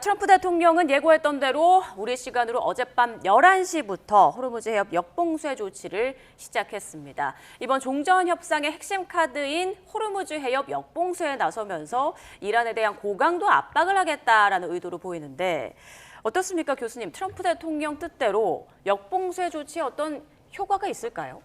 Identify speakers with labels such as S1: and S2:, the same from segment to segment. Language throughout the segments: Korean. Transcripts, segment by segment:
S1: 트럼프 대통령은 예고했던 대로 우리 시간으로 어젯밤 11시부터 호르무즈 해협 역봉쇄 조치를 시작했습니다. 이번 종전 협상의 핵심 카드인 호르무즈 해협 역봉쇄에 나서면서 이란에 대한 고강도 압박을 하겠다라는 의도로 보이는데 어떻습니까, 교수님? 트럼프 대통령 뜻대로 역봉쇄 조치에 어떤 효과가 있을까요?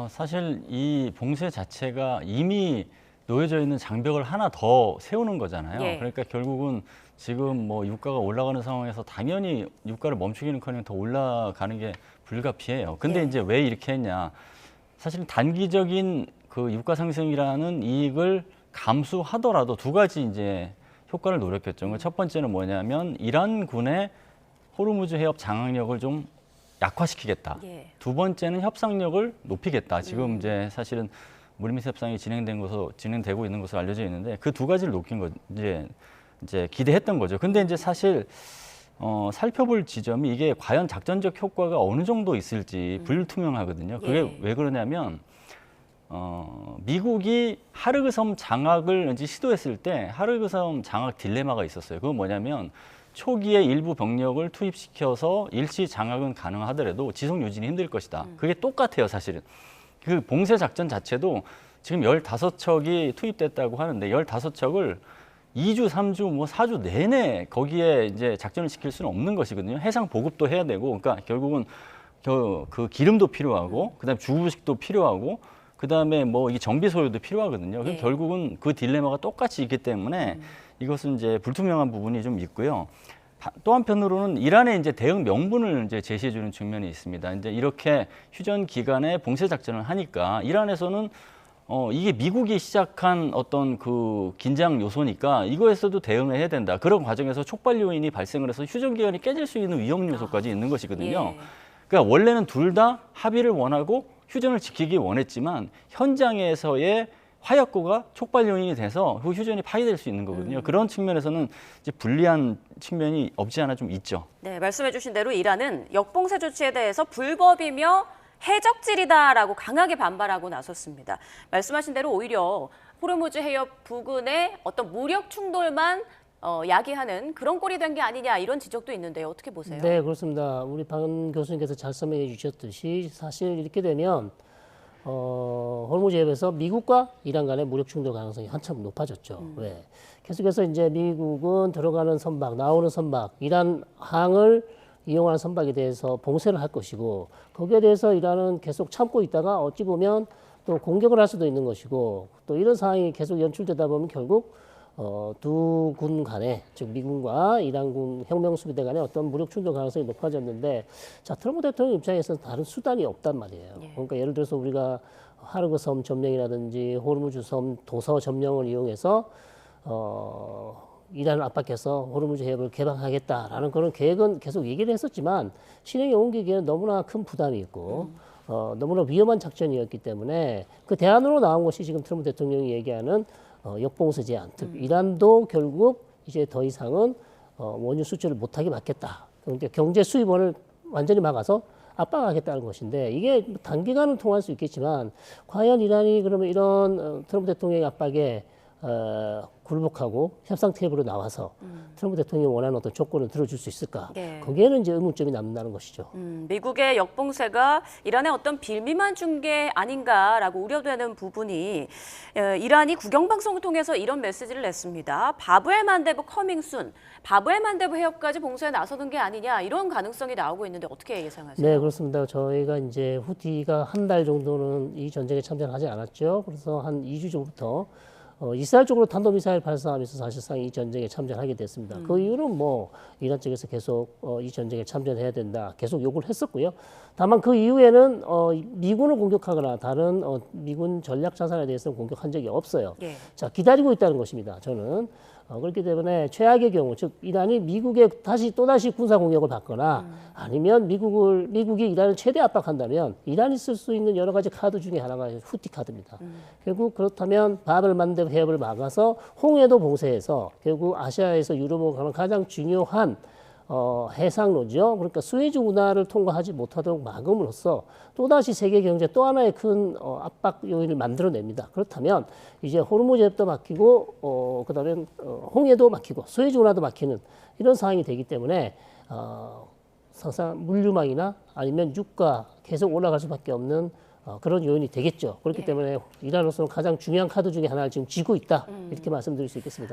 S2: 사실 이 봉쇄 자체가 이미 놓여져 있는 장벽을 하나 더 세우는 거잖아요.
S1: 예.
S2: 그러니까 결국은 지금 뭐 유가가 올라가는 상황에서 당연히 유가를 멈추기는커녕 더 올라가는 게 불가피해요. 근데
S1: 예.
S2: 이제 왜 이렇게 했냐? 사실 단기적인 그 유가 상승이라는 이익을 감수하더라도 두 가지 이제 효과를 노렸겠죠. 첫 번째는 뭐냐면 이란군의 호르무즈 해협 장악력을 좀 약화시키겠다.
S1: 예.
S2: 두 번째는 협상력을 높이겠다. 지금 이제 사실은 물밑 협상이 진행되고 있는 것으로 알려져 있는데 그 두 가지를 높인 거 이제 기대했던 거죠. 근데 이제 사실 살펴볼 지점이 이게 과연 작전적 효과가 어느 정도 있을지 불투명하거든요. 그게
S1: 예.
S2: 왜 그러냐면 미국이 하르그 섬 장악을 이제 시도했을 때 하르그 섬 장악 딜레마가 있었어요. 그건 뭐냐면 초기에 일부 병력을 투입시켜서 일시 장악은 가능하더라도 지속 유지는 힘들 것이다. 그게 똑같아요, 사실은. 그 봉쇄 작전 자체도 지금 15척이 투입됐다고 하는데 15척을 2주, 3주, 뭐 4주 내내 거기에 이제 작전을 시킬 수는 없는 것이거든요. 해상 보급도 해야 되고, 그러니까 결국은 그 기름도 필요하고, 그다음에 주부식도 필요하고, 그다음에 뭐 이 정비 소요도 필요하거든요.
S1: 네.
S2: 결국은 그 딜레마가 똑같이 있기 때문에 이것은 이제 불투명한 부분이 좀 있고요. 또 한편으로는 이란의 이제 대응 명분을 이제 제시해 주는 측면이 있습니다. 이제 이렇게 휴전 기간에 봉쇄 작전을 하니까 이란에서는 이게 미국이 시작한 어떤 그 긴장 요소니까 이거에서도 대응을 해야 된다. 그런 과정에서 촉발 요인이 발생을 해서 휴전 기간이 깨질 수 있는 위험 요소까지 있는 것이거든요.
S1: 예.
S2: 그러니까 원래는 둘 다 합의를 원하고 휴전을 지키기 원했지만 현장에서의 화약고가 촉발 요인이 돼서 그 휴전이 파기될 수 있는 거거든요. 그런 측면에서는 이제 불리한 측면이 없지 않아 좀 있죠.
S1: 네, 말씀해 주신 대로 이란은 역봉쇄 조치에 대해서 불법이며 해적질이다라고 강하게 반발하고 나섰습니다. 말씀하신 대로 오히려 호르무즈 해협 부근의 어떤 무력 충돌만 야기하는 그런 꼴이 된 게 아니냐 이런 지적도 있는데요. 어떻게 보세요?
S3: 네, 그렇습니다. 우리 박 교수님께서 잘 설명해 주셨듯이 사실 이렇게 되면 호르무즈 해협에서 미국과 이란 간의 무력 충돌 가능성이 한참 높아졌죠. 왜? 계속해서 이제 미국은 들어가는 선박, 나오는 선박, 이란 항을 이용하는 선박에 대해서 봉쇄를 할 것이고 거기에 대해서 이란은 계속 참고 있다가 어찌 보면 또 공격을 할 수도 있는 것이고 또 이런 상황이 계속 연출되다 보면 결국 두 군 간에 즉 미군과 이란군 혁명수비대 간에 어떤 무력 충돌 가능성이 높아졌는데 자 트럼프 대통령 입장에서는 다른 수단이 없단 말이에요.
S1: 예.
S3: 그러니까 예를 들어서 우리가 하르그 섬 점령이라든지 호르무즈 섬 도서 점령을 이용해서 이란을 압박해서 호르무즈 해협을 개방하겠다라는 그런 계획은 계속 얘기를 했었지만 실행에 옮기기에는 너무나 큰 부담이 있고 너무나 위험한 작전이었기 때문에 그 대안으로 나온 것이 지금 트럼프 대통령이 얘기하는 역봉쇄 제한, 즉 이란도 결국 이제 더 이상은 원유 수출을 못하게 막겠다. 그러니까 경제 수입원을 완전히 막아서 압박하겠다는 것인데 이게 단기간은 통할 수 있겠지만 과연 이란이 그러면 이런 트럼프 대통령의 압박에 굴복하고 협상 테이블로 나와서 트럼프 대통령이 원하는 어떤 조건을 들어줄 수 있을까?
S1: 네.
S3: 거기에는 이제 의문점이 남는다는 것이죠.
S1: 미국의 역봉쇄가 이란의 어떤 빌미만 준 게 아닌가라고 우려되는 부분이 이란이 국영방송을 통해서 이런 메시지를 냈습니다. 바브엘 만데브 커밍순, 바브엘 만데브 해협까지 봉쇄에 나서는 게 아니냐 이런 가능성이 나오고 있는데 어떻게 예상하세요?
S3: 네, 그렇습니다. 저희가 이제 후티가 한 달 정도는 이 전쟁에 참전하지 않았죠. 그래서 한 2주 전부터 이스라엘 쪽으로 탄도미사일 발사하면서 사실상 이 전쟁에 참전하게 됐습니다. 그 이유는 뭐 이란 쪽에서 계속 이 전쟁에 참전해야 된다 계속 요구를 했었고요. 다만 그 이후에는 미군을 공격하거나 다른 미군 전략 자산에 대해서는 공격한 적이 없어요.
S1: 예.
S3: 자, 기다리고 있다는 것입니다. 저는 그렇기 때문에 최악의 경우, 즉 이란이 미국에 또다시 군사 공격을 받거나 아니면 미국이 이란을 최대 압박한다면 이란이 쓸 수 있는 여러 가지 카드 중에 하나가 후티 카드입니다. 결국 그렇다면 바벨 만데브 해협을 막아서 홍해도 봉쇄해서 결국 아시아에서 유럽으로 가는 가장 중요한 해상로죠. 그러니까 스웨즈 운하를 통과하지 못하도록 막음으로써 또다시 세계 경제 또 하나의 큰 압박 요인을 만들어냅니다. 그렇다면 이제 호르무즈 해협도 막히고 그다음에 홍해도 막히고 스웨즈 운하도 막히는 이런 상황이 되기 때문에 항상 물류망이나 아니면 유가 계속 올라갈 수밖에 없는 그런 요인이 되겠죠. 그렇기 때문에 이란으로서는 가장 중요한 카드 중에 하나를 지금 쥐고 있다 이렇게 말씀드릴 수 있겠습니다.